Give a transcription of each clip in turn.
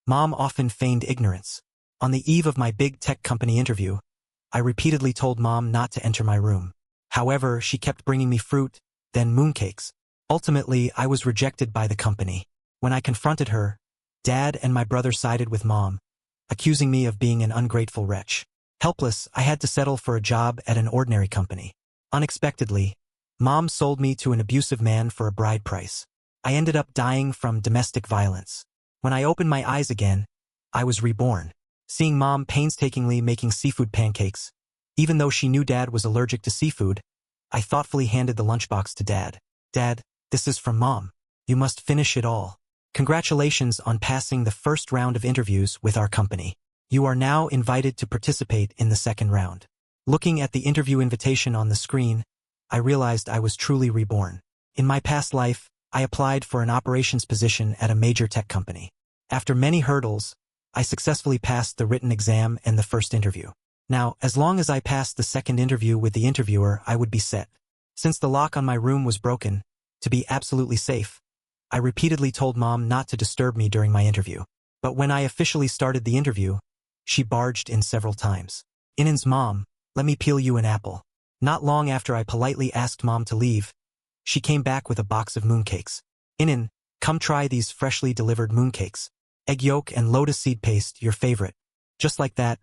Mom often feigned ignorance. On the eve of my big tech company interview, I repeatedly told Mom not to enter my room. However, she kept bringing me fruit, then mooncakes. Ultimately, I was rejected by the company. When I confronted her, Dad and my brother sided with Mom, accusing me of being an ungrateful wretch. Helpless, I had to settle for a job at an ordinary company. Unexpectedly, Mom sold me to an abusive man for a bride price. I ended up dying from domestic violence. When I opened my eyes again, I was reborn. Seeing Mom painstakingly making seafood pancakes, even though she knew Dad was allergic to seafood, I thoughtfully handed the lunchbox to Dad. Dad, this is from Mom. You must finish it all. Congratulations on passing the first round of interviews with our company. You are now invited to participate in the second round. Looking at the interview invitation on the screen, I realized I was truly reborn. In my past life, I applied for an operations position at a major tech company. After many hurdles, I successfully passed the written exam and the first interview. Now, as long as I passed the second interview with the interviewer, I would be set. Since the lock on my room was broken, to be absolutely safe, I repeatedly told Mom not to disturb me during my interview. But when I officially started the interview, she barged in several times. Inan's mom, let me peel you an apple. Not long after I politely asked Mom to leave, she came back with a box of mooncakes. Inan, come try these freshly delivered mooncakes. Egg yolk and lotus seed paste, your favorite. Just like that,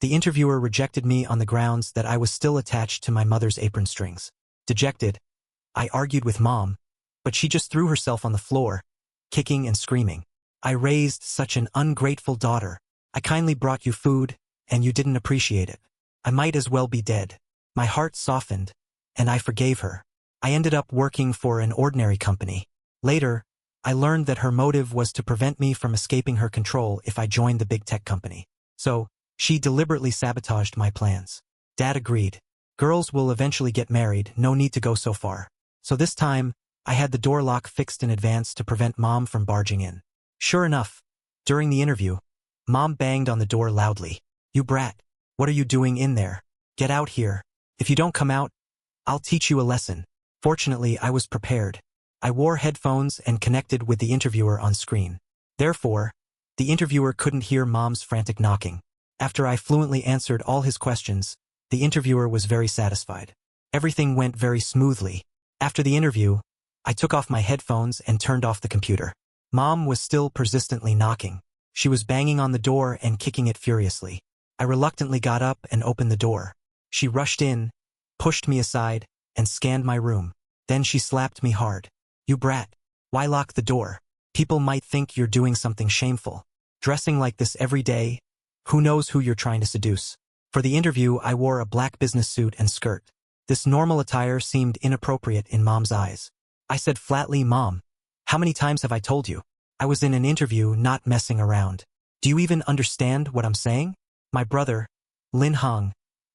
the interviewer rejected me on the grounds that I was still attached to my mother's apron strings. Dejected, I argued with Mom, but she just threw herself on the floor, kicking and screaming. I raised such an ungrateful daughter. I kindly brought you food, and you didn't appreciate it. I might as well be dead. My heart softened, and I forgave her. I ended up working for an ordinary company. Later, I learned that her motive was to prevent me from escaping her control if I joined the big tech company. So, she deliberately sabotaged my plans. Dad agreed. Girls will eventually get married, no need to go so far. So this time, I had the door lock fixed in advance to prevent Mom from barging in. Sure enough, during the interview, Mom banged on the door loudly. You brat, what are you doing in there? Get out here. If you don't come out, I'll teach you a lesson. Fortunately, I was prepared. I wore headphones and connected with the interviewer on screen. Therefore, the interviewer couldn't hear Mom's frantic knocking. After I fluently answered all his questions, the interviewer was very satisfied. Everything went very smoothly. After the interview, I took off my headphones and turned off the computer. Mom was still persistently knocking. She was banging on the door and kicking it furiously. I reluctantly got up and opened the door. She rushed in, pushed me aside, and scanned my room. Then she slapped me hard. You brat, why lock the door? People might think you're doing something shameful. Dressing like this every day, who knows who you're trying to seduce? For the interview, I wore a black business suit and skirt. This normal attire seemed inappropriate in Mom's eyes. I said flatly, Mom, how many times have I told you? I was in an interview, not messing around. Do you even understand what I'm saying? My brother, Lin Hong,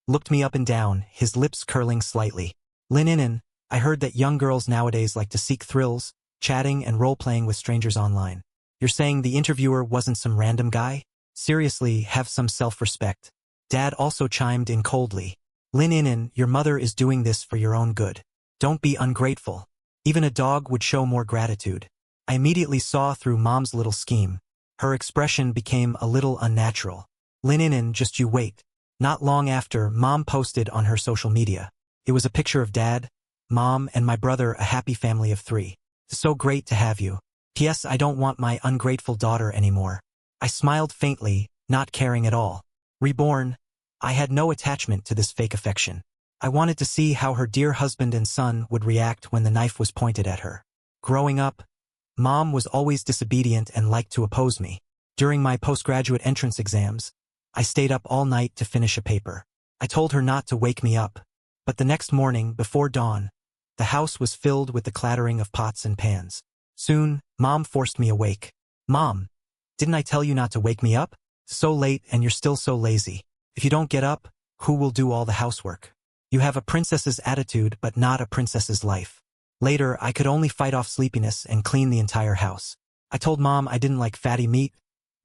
looked me up and down, his lips curling slightly. Lin Inan, I heard that young girls nowadays like to seek thrills, chatting and role-playing with strangers online. You're saying the interviewer wasn't some random guy? Seriously, have some self-respect. Dad also chimed in coldly. Lin Inan, your mother is doing this for your own good. Don't be ungrateful. Even a dog would show more gratitude. I immediately saw through Mom's little scheme. Her expression became a little unnatural. Lin Inan, just you wait. Not long after, Mom posted on her social media. It was a picture of Dad, Mom, and my brother, a happy family of 3. So great to have you. P.S. I don't want my ungrateful daughter anymore. I smiled faintly, not caring at all. Reborn, I had no attachment to this fake affection. I wanted to see how her dear husband and son would react when the knife was pointed at her. Growing up, Mom was always disobedient and liked to oppose me. During my postgraduate entrance exams, I stayed up all night to finish a paper. I told her not to wake me up, but the next morning, before dawn, the house was filled with the clattering of pots and pans. Soon, Mom forced me awake. Mom, didn't I tell you not to wake me up? So late and you're still so lazy. If you don't get up, who will do all the housework? You have a princess's attitude but not a princess's life. Later, I could only fight off sleepiness and clean the entire house. I told Mom I didn't like fatty meat,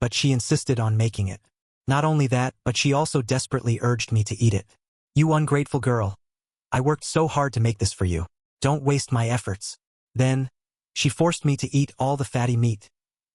but she insisted on making it. Not only that, but she also desperately urged me to eat it. You ungrateful girl. I worked so hard to make this for you. Don't waste my efforts. Then, she forced me to eat all the fatty meat.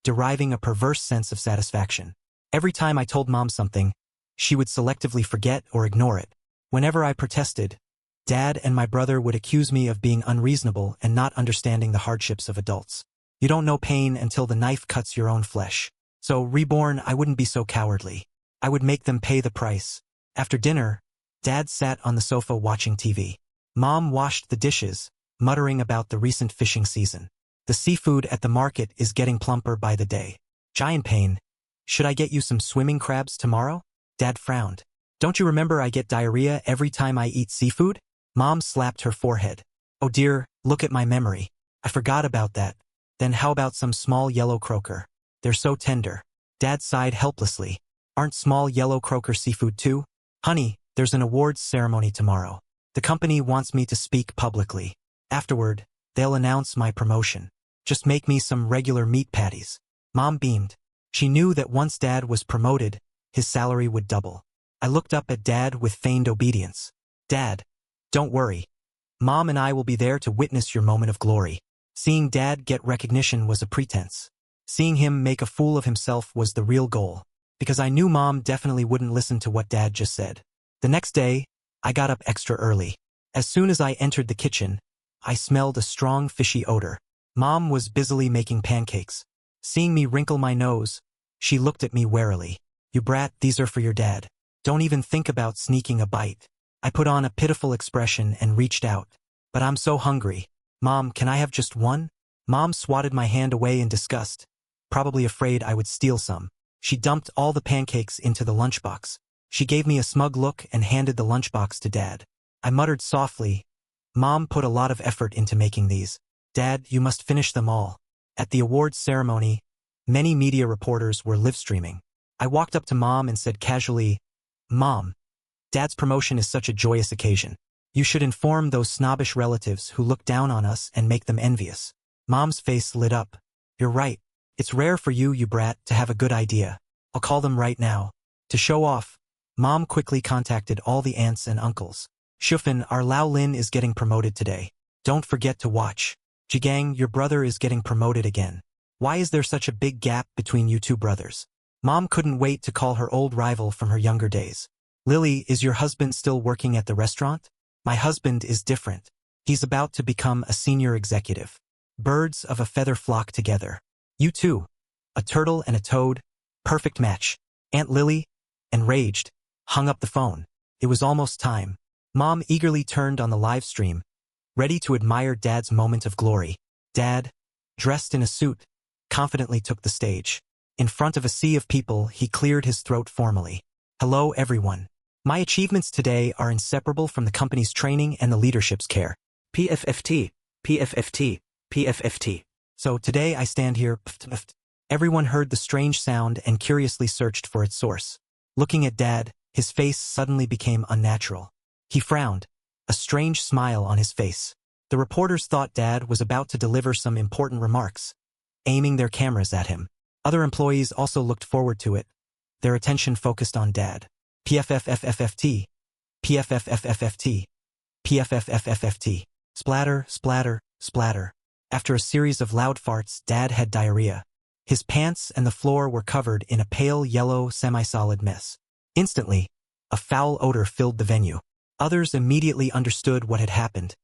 deriving a perverse sense of satisfaction. Every time I told Mom something, she would selectively forget or ignore it. Whenever I protested, Dad and my brother would accuse me of being unreasonable and not understanding the hardships of adults. You don't know pain until the knife cuts your own flesh. So, reborn, I wouldn't be so cowardly. I would make them pay the price. After dinner, Dad sat on the sofa watching TV. Mom washed the dishes, muttering about the recent fishing season. The seafood at the market is getting plumper by the day. Giant pain. Should I get you some swimming crabs tomorrow? Dad frowned. Don't you remember I get diarrhea every time I eat seafood? Mom slapped her forehead. Oh dear, look at my memory. I forgot about that. Then how about some small yellow croaker? They're so tender. Dad sighed helplessly. Aren't small yellow croaker seafood too? Honey, there's an awards ceremony tomorrow. The company wants me to speak publicly. Afterward, they'll announce my promotion. Just make me some regular meat patties. Mom beamed. She knew that once Dad was promoted, his salary would double. I looked up at Dad with feigned obedience. Dad, don't worry. Mom and I will be there to witness your moment of glory. Seeing Dad get recognition was a pretense. Seeing him make a fool of himself was the real goal. Because I knew Mom definitely wouldn't listen to what Dad just said. The next day, I got up extra early. As soon as I entered the kitchen, I smelled a strong fishy odor. Mom was busily making pancakes. Seeing me wrinkle my nose, she looked at me warily. You brat, these are for your dad. Don't even think about sneaking a bite. I put on a pitiful expression and reached out. But I'm so hungry. Mom, can I have just one? Mom swatted my hand away in disgust, probably afraid I would steal some. She dumped all the pancakes into the lunchbox. She gave me a smug look and handed the lunchbox to Dad. I muttered softly, Mom put a lot of effort into making these. Dad, you must finish them all. At the awards ceremony, many media reporters were live-streaming. I walked up to Mom and said casually, Mom, Dad's promotion is such a joyous occasion. You should inform those snobbish relatives who look down on us and make them envious. Mom's face lit up. You're right. It's rare for you, you brat, to have a good idea. I'll call them right now. To show off, Mom quickly contacted all the aunts and uncles. Shufan, our Lao Lin is getting promoted today. Don't forget to watch. Jigang, your brother is getting promoted again. Why is there such a big gap between you two brothers? Mom couldn't wait to call her old rival from her younger days. Lily, is your husband still working at the restaurant? My husband is different. He's about to become a senior executive. Birds of a feather flock together. You two. A turtle and a toad. Perfect match. Aunt Lily, enraged, hung up the phone. It was almost time. Mom eagerly turned on the live stream, ready to admire Dad's moment of glory. Dad, dressed in a suit, confidently took the stage. In front of a sea of people, he cleared his throat formally. Hello, everyone. My achievements today are inseparable from the company's training and the leadership's care. PFFT, PFFT, PFFT. So today I stand here. Everyone heard the strange sound and curiously searched for its source. Looking at Dad, his face suddenly became unnatural. He frowned, a strange smile on his face. The reporters thought Dad was about to deliver some important remarks, aiming their cameras at him. Other employees also looked forward to it, their attention focused on Dad. PFFFFFT, PFFFFFT, PFFFFFT. Splatter, splatter, splatter. After a series of loud farts, Dad had diarrhea. His pants and the floor were covered in a pale yellow semi-solid mess. Instantly, a foul odor filled the venue. Others immediately understood what had happened,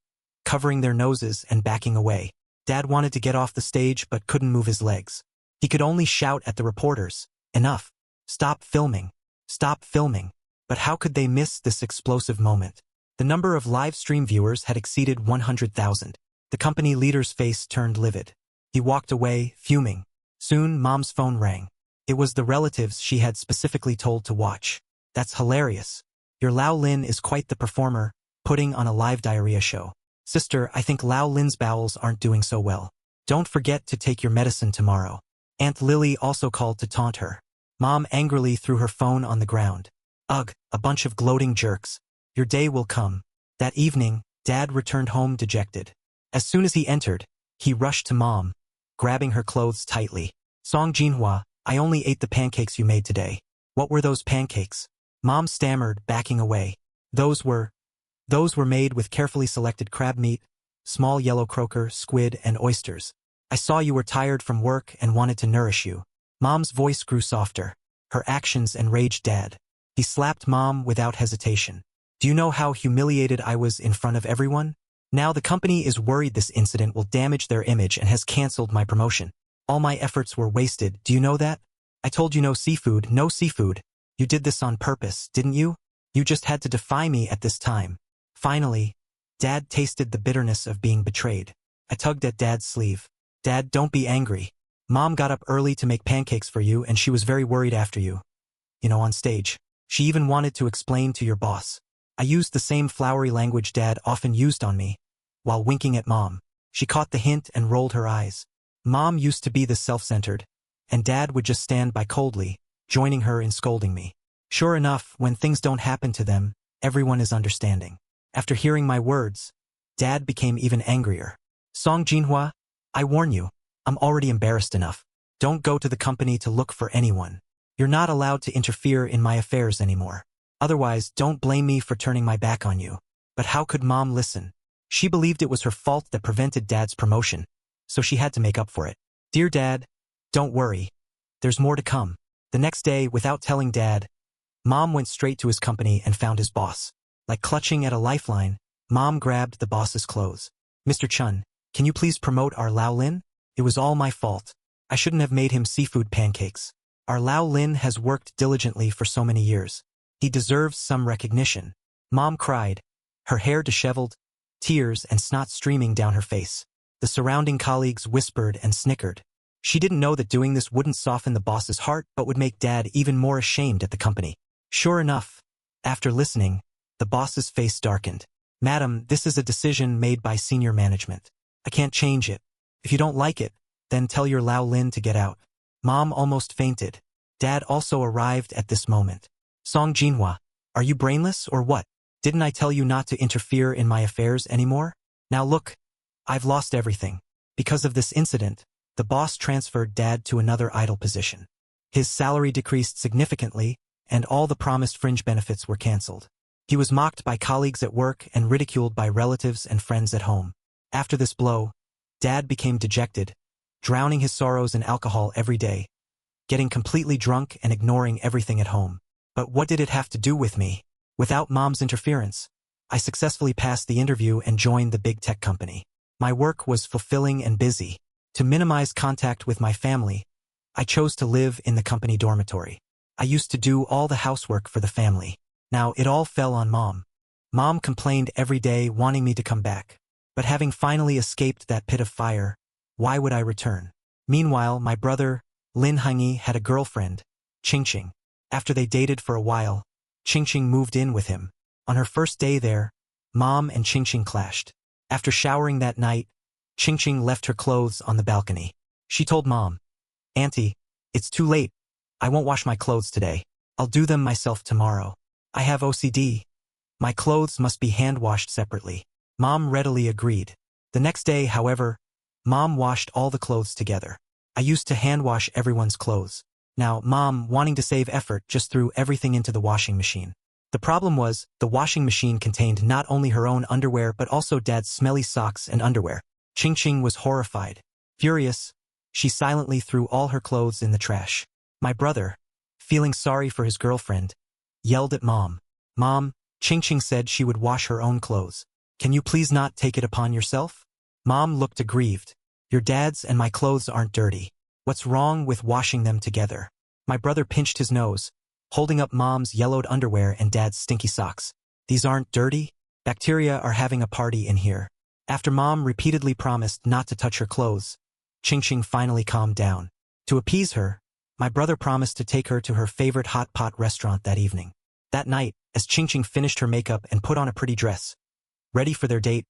covering their noses and backing away. Dad wanted to get off the stage but couldn't move his legs. He could only shout at the reporters, enough. Stop filming. Stop filming. But how could they miss this explosive moment? The number of live stream viewers had exceeded 100,000. The company leader's face turned livid. He walked away, fuming. Soon, Mom's phone rang. It was the relatives she had specifically told to watch. That's hilarious. Your Lao Lin is quite the performer, putting on a live diarrhea show. Sister, I think Lao Lin's bowels aren't doing so well. Don't forget to take your medicine tomorrow. Aunt Lily also called to taunt her. Mom angrily threw her phone on the ground. Ugh, a bunch of gloating jerks. Your day will come. That evening, Dad returned home dejected. As soon as he entered, he rushed to Mom, grabbing her clothes tightly. Song Jinhua, I only ate the pancakes you made today. What were those pancakes? Mom stammered, backing away. Those were made with carefully selected crab meat, small yellow croaker, squid, and oysters. I saw you were tired from work and wanted to nourish you. Mom's voice grew softer. Her actions enraged Dad. He slapped Mom without hesitation. Do you know how humiliated I was in front of everyone? Now the company is worried this incident will damage their image and has cancelled my promotion. All my efforts were wasted, do you know that? I told you no seafood, no seafood. You did this on purpose, didn't you? You just had to defy me at this time. Finally, Dad tasted the bitterness of being betrayed. I tugged at Dad's sleeve. Dad, don't be angry. Mom got up early to make pancakes for you and she was very worried after you. On stage. She even wanted to explain to your boss. I used the same flowery language Dad often used on me. While winking at Mom, she caught the hint and rolled her eyes. Mom used to be the self-centered, and Dad would just stand by coldly, joining her in scolding me. Sure enough, when things don't happen to them, everyone is understanding. After hearing my words, Dad became even angrier. Song Jinhua, I warn you, I'm already embarrassed enough. Don't go to the company to look for anyone. You're not allowed to interfere in my affairs anymore. Otherwise, don't blame me for turning my back on you. But how could Mom listen? She believed it was her fault that prevented Dad's promotion, so she had to make up for it. Dear Dad, don't worry. There's more to come. The next day, without telling Dad, Mom went straight to his company and found his boss. Like clutching at a lifeline, Mom grabbed the boss's clothes. Mr. Chun, can you please promote our Lao Lin? It was all my fault. I shouldn't have made him seafood pancakes. Our Lao Lin has worked diligently for so many years. He deserves some recognition. Mom cried, her hair disheveled, tears and snot streaming down her face. The surrounding colleagues whispered and snickered. She didn't know that doing this wouldn't soften the boss's heart but would make Dad even more ashamed at the company. Sure enough, after listening, the boss's face darkened. Madam, this is a decision made by senior management. I can't change it. If you don't like it, then tell your Lao Lin to get out. Mom almost fainted. Dad also arrived at this moment. Song Jinhua, are you brainless or what? Didn't I tell you not to interfere in my affairs anymore? Now look, I've lost everything. Because of this incident, the boss transferred Dad to another idle position. His salary decreased significantly, and all the promised fringe benefits were cancelled. He was mocked by colleagues at work and ridiculed by relatives and friends at home. After this blow, Dad became dejected, drowning his sorrows in alcohol every day, getting completely drunk and ignoring everything at home. But what did it have to do with me? Without Mom's interference, I successfully passed the interview and joined the big tech company. My work was fulfilling and busy. To minimize contact with my family, I chose to live in the company dormitory. I used to do all the housework for the family. Now it all fell on Mom. Mom complained every day wanting me to come back. But having finally escaped that pit of fire, why would I return? Meanwhile, my brother, Lin Hengyi, had a girlfriend, Qingqing. After they dated for a while, Qingqing moved in with him. On her first day there, Mom and Qingqing clashed. After showering that night, Qingqing left her clothes on the balcony. She told Mom, Auntie, it's too late. I won't wash my clothes today. I'll do them myself tomorrow. I have OCD. My clothes must be hand-washed separately. Mom readily agreed. The next day, however, Mom washed all the clothes together. I used to hand-wash everyone's clothes. Now, Mom, wanting to save effort, just threw everything into the washing machine. The problem was, the washing machine contained not only her own underwear but also Dad's smelly socks and underwear. Qingqing was horrified. Furious, she silently threw all her clothes in the trash. My brother, feeling sorry for his girlfriend, yelled at Mom. Mom, Qingqing said she would wash her own clothes. Can you please not take it upon yourself? Mom looked aggrieved. Your dad's and my clothes aren't dirty. What's wrong with washing them together? My brother pinched his nose, holding up Mom's yellowed underwear and Dad's stinky socks. These aren't dirty? Bacteria are having a party in here. After Mom repeatedly promised not to touch her clothes, Qingqing finally calmed down. To appease her, my brother promised to take her to her favorite hot pot restaurant that evening. That night, as Qingqing finished her makeup and put on a pretty dress, ready for their date,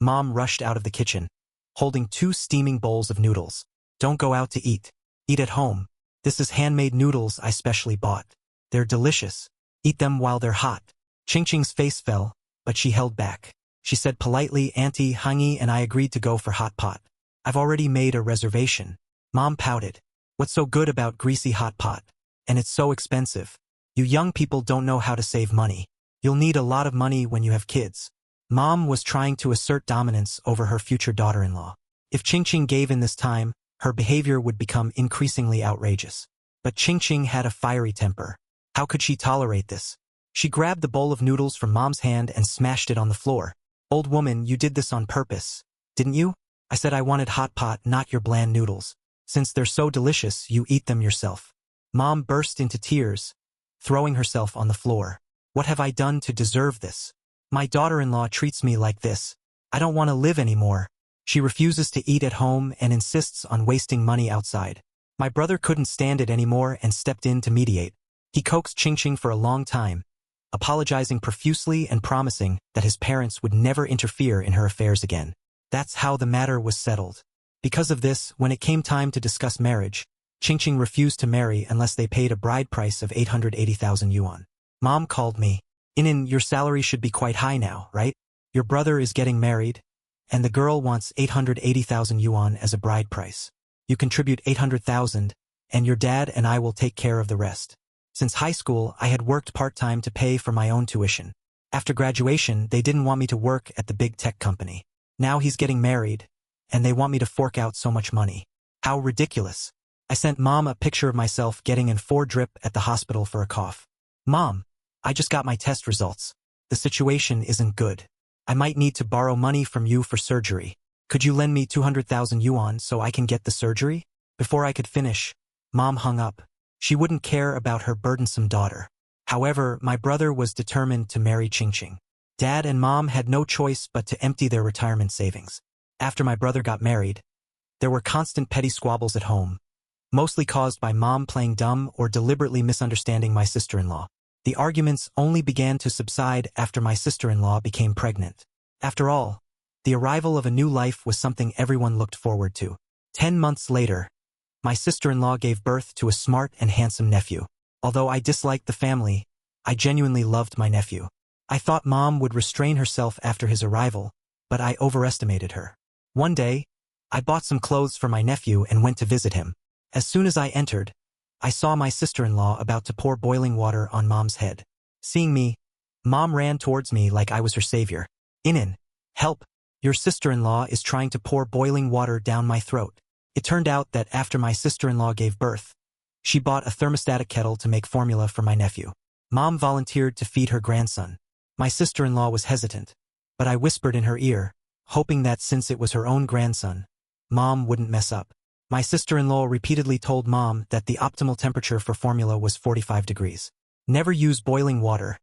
Mom rushed out of the kitchen, holding 2 steaming bowls of noodles. Don't go out to eat. Eat at home. This is handmade noodles I specially bought. They're delicious. Eat them while they're hot. Qingqing's face fell, but she held back. She said politely, Auntie Hengyi and I agreed to go for hot pot. I've already made a reservation. Mom pouted. What's so good about greasy hot pot? And it's so expensive. You young people don't know how to save money. You'll need a lot of money when you have kids. Mom was trying to assert dominance over her future daughter-in-law. If Ching Ching gave in this time, her behavior would become increasingly outrageous. But Ching Ching had a fiery temper. How could she tolerate this? She grabbed the bowl of noodles from Mom's hand and smashed it on the floor. "Old woman, you did this on purpose, didn't you? I said I wanted hot pot, not your bland noodles. Since they're so delicious, you eat them yourself." Mom burst into tears, throwing herself on the floor. "What have I done to deserve this? My daughter-in-law treats me like this. I don't want to live anymore." She refuses to eat at home and insists on wasting money outside. My brother couldn't stand it anymore and stepped in to mediate. He coaxed Ching Ching for a long time, apologizing profusely and promising that his parents would never interfere in her affairs again. That's how the matter was settled. Because of this, when it came time to discuss marriage, Ching Ching refused to marry unless they paid a bride price of 880,000 yuan. Mom called me. "Inin, your salary should be quite high now, right? Your brother is getting married, and the girl wants 880,000 yuan as a bride price. You contribute 800,000, and your dad and I will take care of the rest." Since high school, I had worked part-time to pay for my own tuition. After graduation, they didn't want me to work at the big tech company. Now he's getting married, and they want me to fork out so much money. How ridiculous. I sent Mom a picture of myself getting in 4 drip at the hospital for a cough. "Mom, I just got my test results. The situation isn't good. I might need to borrow money from you for surgery. Could you lend me 200,000 yuan so I can get the surgery?" Before I could finish, Mom hung up. She wouldn't care about her burdensome daughter. However, my brother was determined to marry Ching Ching. Dad and Mom had no choice but to empty their retirement savings. After my brother got married, there were constant petty squabbles at home, mostly caused by Mom playing dumb or deliberately misunderstanding my sister-in-law. The arguments only began to subside after my sister-in-law became pregnant. After all, the arrival of a new life was something everyone looked forward to. 10 months later, my sister-in-law gave birth to a smart and handsome nephew. Although I disliked the family, I genuinely loved my nephew. I thought Mom would restrain herself after his arrival, but I overestimated her. One day, I bought some clothes for my nephew and went to visit him. As soon as I entered, I saw my sister-in-law about to pour boiling water on Mom's head. Seeing me, Mom ran towards me like I was her savior. "Inin, help! Your sister-in-law is trying to pour boiling water down my throat." It turned out that after my sister-in-law gave birth, she bought a thermostatic kettle to make formula for my nephew. Mom volunteered to feed her grandson. My sister-in-law was hesitant, but I whispered in her ear, hoping that since it was her own grandson, Mom wouldn't mess up. My sister-in-law repeatedly told Mom that the optimal temperature for formula was 45 degrees. "Never use boiling water.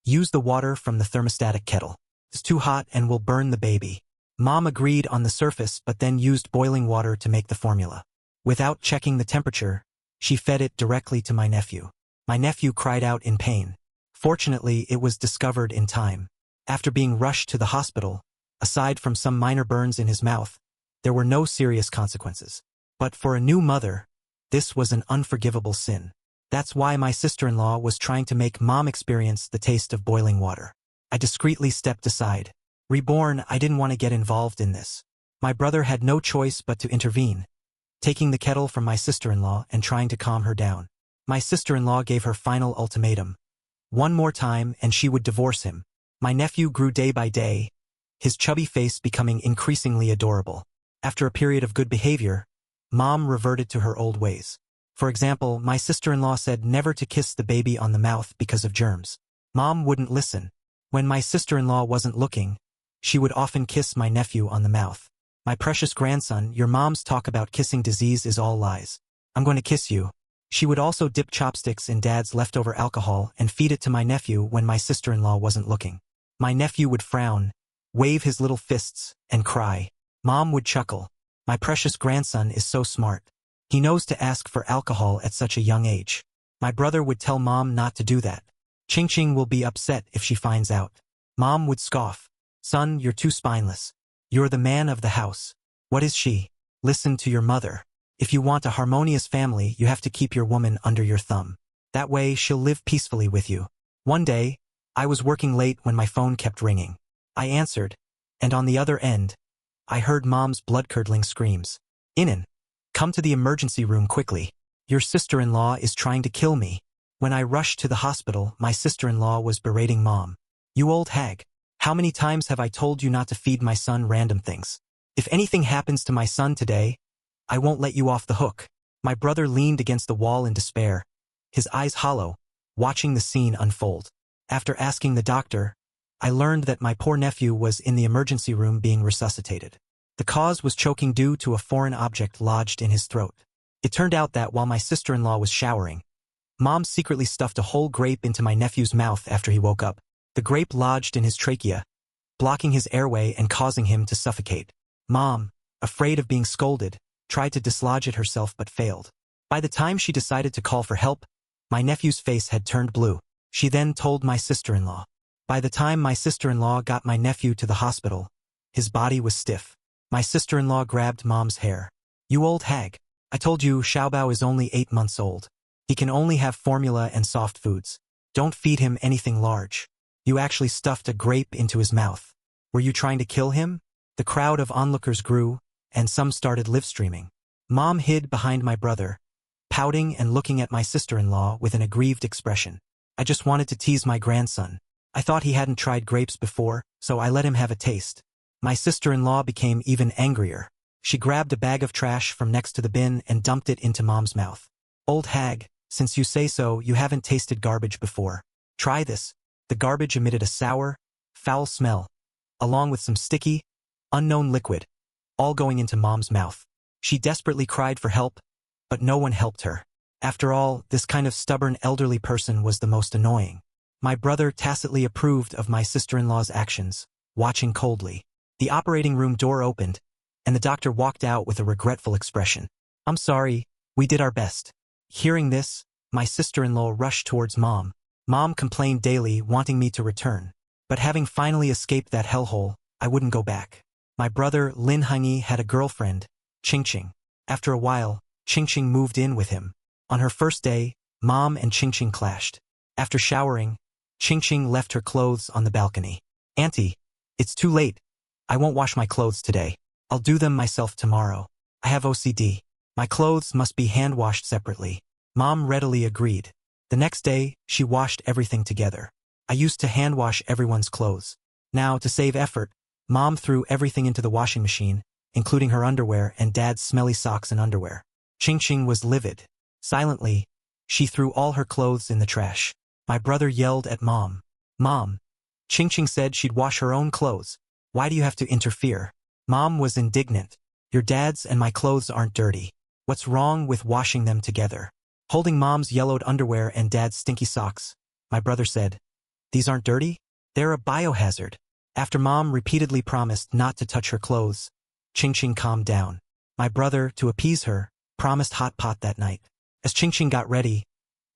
Use the water from the thermostatic kettle. It's too hot and will burn the baby." Mom agreed on the surface but then used boiling water to make the formula. Without checking the temperature, she fed it directly to my nephew. My nephew cried out in pain. Fortunately, it was discovered in time. After being rushed to the hospital, aside from some minor burns in his mouth, there were no serious consequences. But for a new mother, this was an unforgivable sin. That's why my sister-in-law was trying to make Mom experience the taste of boiling water. I discreetly stepped aside. Reborn, I didn't want to get involved in this. My brother had no choice but to intervene, taking the kettle from my sister-in-law and trying to calm her down. My sister-in-law gave her final ultimatum. One more time and she would divorce him. My nephew grew day by day, his chubby face becoming increasingly adorable. After a period of good behavior, Mom reverted to her old ways. For example, my sister-in-law said never to kiss the baby on the mouth because of germs. Mom wouldn't listen. When my sister-in-law wasn't looking, she would often kiss my nephew on the mouth. "My precious grandson, your mom's talk about kissing disease is all lies. I'm going to kiss you." She would also dip chopsticks in Dad's leftover alcohol and feed it to my nephew when my sister-in-law wasn't looking. My nephew would frown, wave his little fists, and cry. Mom would chuckle. "My precious grandson is so smart. He knows to ask for alcohol at such a young age." My brother would tell Mom not to do that. "Ching Ching will be upset if she finds out." Mom would scoff. "Son, you're too spineless. You're the man of the house. What is she? Listen to your mother. If you want a harmonious family, you have to keep your woman under your thumb. That way she'll live peacefully with you." One day, I was working late when my phone kept ringing. I answered, and on the other end, I heard Mom's blood-curdling screams. "Inin, come to the emergency room quickly. Your sister-in-law is trying to kill me." When I rushed to the hospital, my sister-in-law was berating Mom. "You old hag. How many times have I told you not to feed my son random things? If anything happens to my son today, I won't let you off the hook. My brother leaned against the wall in despair, his eyes hollow, watching the scene unfold. After asking the doctor, I learned that my poor nephew was in the emergency room being resuscitated. The cause was choking due to a foreign object lodged in his throat. It turned out that while my sister-in-law was showering, Mom secretly stuffed a whole grape into my nephew's mouth after he woke up. The grape lodged in his trachea, blocking his airway and causing him to suffocate. Mom, afraid of being scolded, tried to dislodge it herself but failed. By the time she decided to call for help, my nephew's face had turned blue. She then told my sister-in-law. By the time my sister-in-law got my nephew to the hospital, his body was stiff. My sister-in-law grabbed Mom's hair. "You old hag. I told you Xiaobao is only 8 months old. He can only have formula and soft foods. Don't feed him anything large. You actually stuffed a grape into his mouth. Were you trying to kill him?" The crowd of onlookers grew, and some started live-streaming. Mom hid behind my brother, pouting and looking at my sister-in-law with an aggrieved expression. I just wanted to tease my grandson. I thought he hadn't tried grapes before, so I let him have a taste. My sister-in-law became even angrier. She grabbed a bag of trash from next to the bin and dumped it into Mom's mouth. "Old hag, since you say so, you haven't tasted garbage before. Try this." The garbage emitted a sour, foul smell, along with some sticky, unknown liquid, all going into Mom's mouth. She desperately cried for help, but no one helped her. After all, this kind of stubborn elderly person was the most annoying. My brother tacitly approved of my sister-in-law's actions, watching coldly. The operating room door opened, and the doctor walked out with a regretful expression. "I'm sorry, we did our best." Hearing this, my sister-in-law rushed towards Mom. Mom complained daily, wanting me to return. But having finally escaped that hellhole, I wouldn't go back. My brother Lin Hengyi had a girlfriend, Qingqing. After a while, Qingqing moved in with him. On her first day, Mom and Qingqing clashed. After showering, Qingqing left her clothes on the balcony. "Auntie, it's too late. I won't wash my clothes today. I'll do them myself tomorrow. I have OCD. My clothes must be hand-washed separately." Mom readily agreed. The next day, she washed everything together. I used to hand-wash everyone's clothes. Now, to save effort, Mom threw everything into the washing machine, including her underwear and Dad's smelly socks and underwear. Qingqing was livid. Silently, she threw all her clothes in the trash. My brother yelled at Mom. "Mom, Qingqing said she'd wash her own clothes. Why do you have to interfere?" Mom was indignant. "Your dad's and my clothes aren't dirty. What's wrong with washing them together?" Holding Mom's yellowed underwear and Dad's stinky socks, my brother said, "These aren't dirty? They're a biohazard." After Mom repeatedly promised not to touch her clothes, Qingqing calmed down. My brother, to appease her, promised hot pot that night. As Qingqing got ready,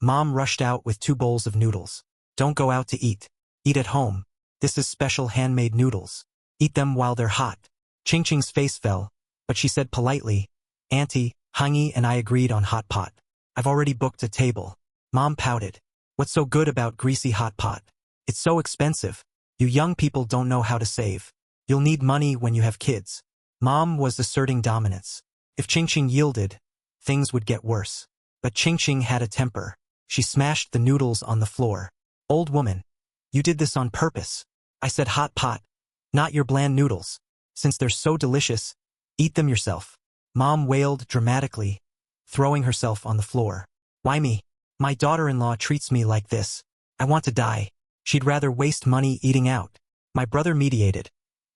Mom rushed out with 2 bowls of noodles. "Don't go out to eat. Eat at home. This is special handmade noodles. Eat them while they're hot." Qingqing's face fell, but she said politely, "Auntie, Hengyi and I agreed on hot pot. I've already booked a table." Mom pouted. "What's so good about greasy hot pot? It's so expensive. You young people don't know how to save. You'll need money when you have kids." Mom was asserting dominance. If Qingqing yielded, things would get worse. But Qingqing had a temper. She smashed the noodles on the floor. "Old woman, you did this on purpose. I said hot pot, not your bland noodles. Since they're so delicious, eat them yourself." Mom wailed dramatically, throwing herself on the floor. "Why me? My daughter-in-law treats me like this. I want to die. She'd rather waste money eating out." My brother mediated,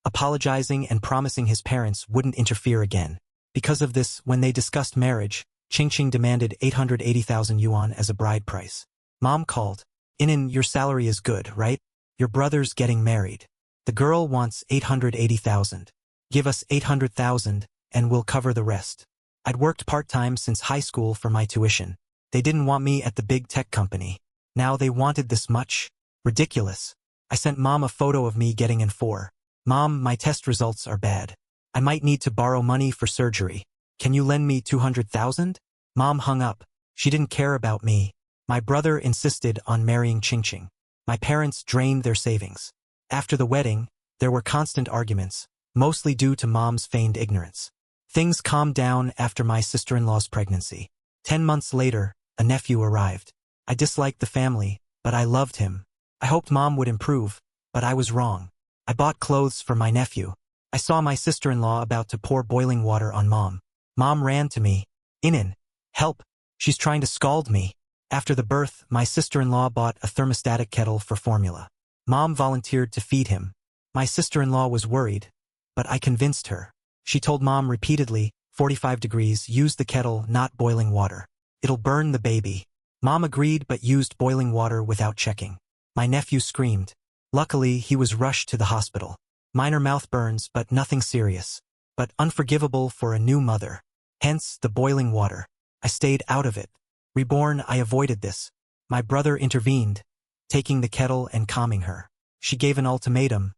apologizing and promising his parents wouldn't interfere again. Because of this, when they discussed marriage, Qingqing demanded 880,000 yuan as a bride price. Mom called. "Inin, your salary is good, right? Your brother's getting married. The girl wants 880,000. Give us 800,000, and we'll cover the rest." I'd worked part-time since high school for my tuition. They didn't want me at the big tech company. Now they wanted this much? Ridiculous. I sent Mom a photo of me getting in 4. "Mom, my test results are bad. I might need to borrow money for surgery. Can you lend me 200,000? Mom hung up. She didn't care about me. My brother insisted on marrying Qingqing. My parents drained their savings. After the wedding, there were constant arguments, mostly due to Mom's feigned ignorance. Things calmed down after my sister-in-law's pregnancy. 10 months later, a nephew arrived. I disliked the family, but I loved him. I hoped Mom would improve, but I was wrong. I bought clothes for my nephew. I saw my sister-in-law about to pour boiling water on Mom. Mom ran to me. Inin, help, she's trying to scald me. After the birth, my sister-in-law bought a thermostatic kettle for formula. Mom volunteered to feed him. My sister-in-law was worried, but I convinced her. She told Mom repeatedly, 45 degrees, use the kettle, not boiling water. It'll burn the baby. Mom agreed but used boiling water without checking. My nephew screamed. Luckily, he was rushed to the hospital. Minor mouth burns, but nothing serious. But unforgivable for a new mother. Hence, the boiling water. I stayed out of it. Reborn, I avoided this. My brother intervened, taking the kettle and calming her. She gave an ultimatum.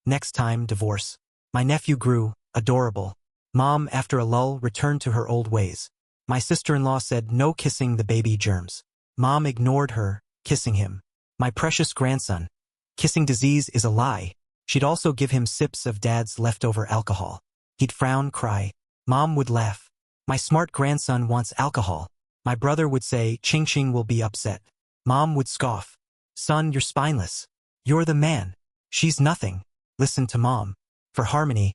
Next time, divorce. My nephew grew, adorable. Mom, after a lull, returned to her old ways. My sister-in-law said no kissing the baby germs. Mom ignored her, kissing him. My precious grandson. Kissing disease is a lie. She'd also give him sips of Dad's leftover alcohol. He'd frown, cry. Mom would laugh. My smart grandson wants alcohol. My brother would say, Ching Ching will be upset. Mom would scoff. Son, you're spineless. You're the man. She's nothing. Listen to Mom. For harmony,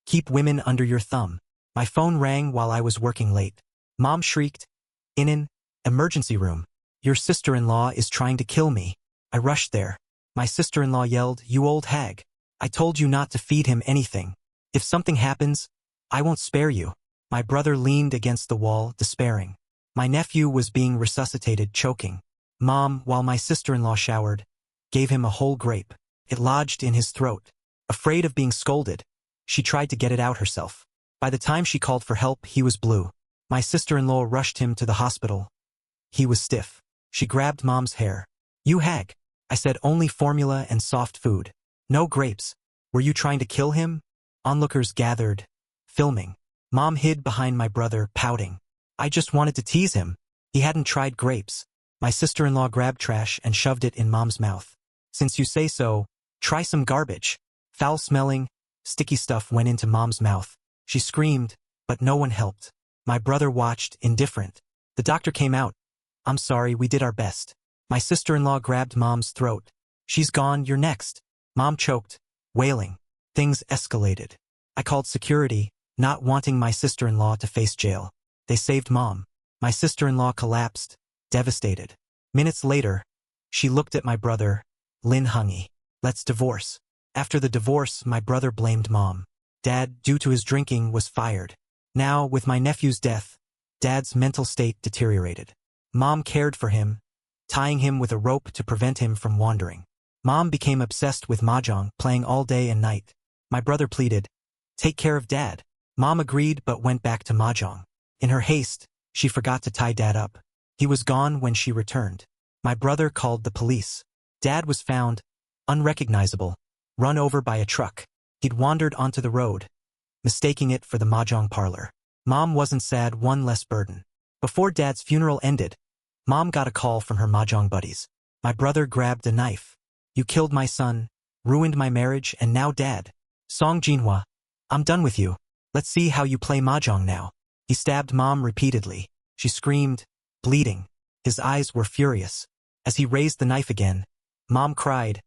keep women under your thumb. My phone rang while I was working late. Mom shrieked. Inin, emergency room. Your sister-in-law is trying to kill me. I rushed there. My sister-in-law yelled, you old hag. I told you not to feed him anything. If something happens, I won't spare you. My brother leaned against the wall, despairing. My nephew was being resuscitated, choking. Mom, while my sister-in-law showered, gave him a whole grape. It lodged in his throat. Afraid of being scolded, she tried to get it out herself. By the time she called for help, he was blue. My sister-in-law rushed him to the hospital. He was stiff. She grabbed Mom's hair. You hag. I said only formula and soft food. No grapes. Were you trying to kill him? Onlookers gathered, filming. Mom hid behind my brother, pouting. I just wanted to tease him. He hadn't tried grapes. My sister-in-law grabbed trash and shoved it in Mom's mouth. Since you say so, try some garbage. Foul-smelling, sticky stuff went into Mom's mouth. She screamed, but no one helped. My brother watched, indifferent. The doctor came out. I'm sorry, we did our best. My sister-in-law grabbed Mom's throat. She's gone, you're next. Mom choked, wailing. Things escalated. I called security, not wanting my sister-in-law to face jail. They saved Mom. My sister-in-law collapsed, devastated. Minutes later, she looked at my brother, Lin Hungy. Let's divorce. After the divorce, my brother blamed Mom. Dad, due to his drinking, was fired. Now, with my nephew's death, Dad's mental state deteriorated. Mom cared for him, tying him with a rope to prevent him from wandering. Mom became obsessed with mahjong, playing all day and night. My brother pleaded, take care of Dad. Mom agreed but went back to mahjong. In her haste, she forgot to tie Dad up. He was gone when she returned. My brother called the police. Dad was found, unrecognizable, run over by a truck. He'd wandered onto the road, mistaking it for the mahjong parlor. Mom wasn't sad, one less burden. Before Dad's funeral ended, Mom got a call from her mahjong buddies. My brother grabbed a knife. You killed my son, ruined my marriage, and now Dad. Song Jinhua, I'm done with you. Let's see how you play mahjong now. He stabbed Mom repeatedly. She screamed, bleeding. His eyes were furious. As he raised the knife again, Mom cried.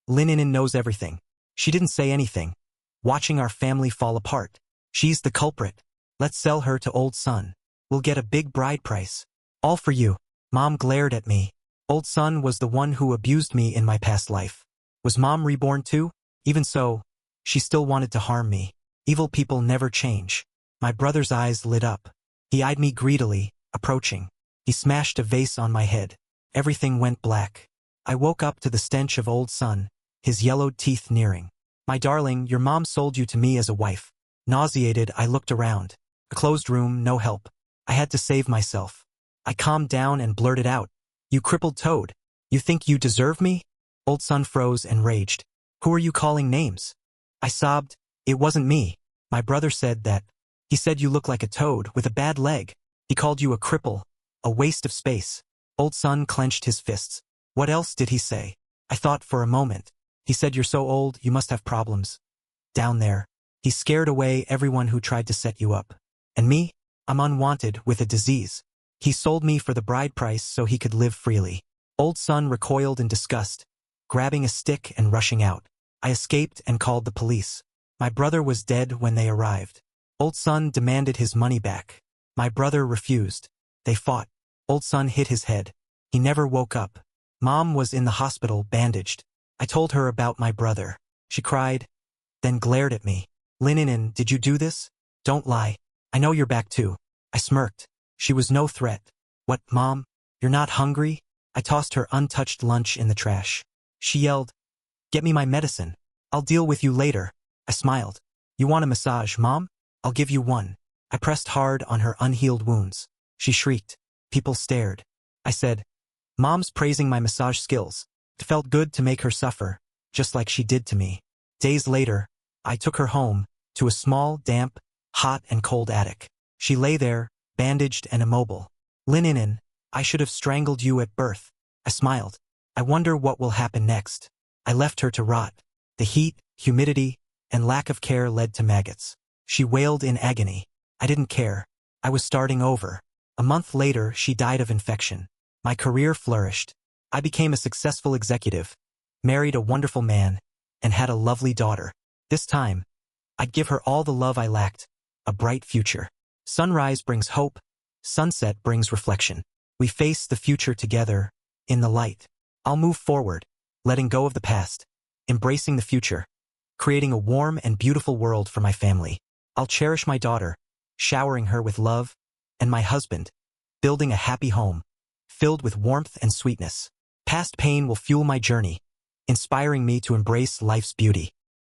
Lin Inin knows everything. She didn't say anything. Watching our family fall apart. She's the culprit. Let's sell her to Old Son. We'll get a big bride price. All for you. Mom glared at me. Old Son was the one who abused me in my past life. Was Mom reborn too? Even so, she still wanted to harm me. Evil people never change. My brother's eyes lit up. He eyed me greedily, approaching. He smashed a vase on my head. Everything went black. I woke up to the stench of Old Son, his yellowed teeth nearing. My darling, your mom sold you to me as a wife. Nauseated, I looked around. A closed room, no help. I had to save myself. I calmed down and blurted out. You crippled toad. You think you deserve me? Old Son froze and raged. Who are you calling names? I sobbed. It wasn't me. My brother said that. He said you look like a toad with a bad leg. He called you a cripple, a waste of space. Old Son clenched his fists. What else did he say? I thought for a moment. He said you're so old, you must have problems. Down there. He scared away everyone who tried to set you up. And me? I'm unwanted with a disease. He sold me for the bride price so he could live freely. Old Son recoiled in disgust, grabbing a stick and rushing out. I escaped and called the police. My brother was dead when they arrived. Old son demanded his money back. My brother refused. They fought. Old son hit his head. He never woke up. Mom was in the hospital, bandaged. I told her about my brother. She cried, then glared at me. Linin, did you do this? Don't lie. I know you're back too. I smirked. She was no threat. What, Mom? You're not hungry? I tossed her untouched lunch in the trash. She yelled, get me my medicine. I'll deal with you later. I smiled. You want a massage, Mom? I'll give you one. I pressed hard on her unhealed wounds. She shrieked. People stared. I said, Mom's praising my massage skills. It felt good to make her suffer, just like she did to me. Days later, I took her home, to a small, damp, hot and cold attic. She lay there, bandaged and immobile. Linin, I should have strangled you at birth. I smiled. I wonder what will happen next. I left her to rot. The heat, humidity, and lack of care led to maggots. She wailed in agony. I didn't care. I was starting over. A month later, she died of infection. My career flourished. I became a successful executive, married a wonderful man, and had a lovely daughter. This time, I'd give her all the love I lacked, a bright future. Sunrise brings hope, sunset brings reflection. We face the future together, in the light. I'll move forward, letting go of the past, embracing the future, creating a warm and beautiful world for my family. I'll cherish my daughter, showering her with love, and my husband, building a happy home, filled with warmth and sweetness. Past pain will fuel my journey, inspiring me to embrace life's beauty.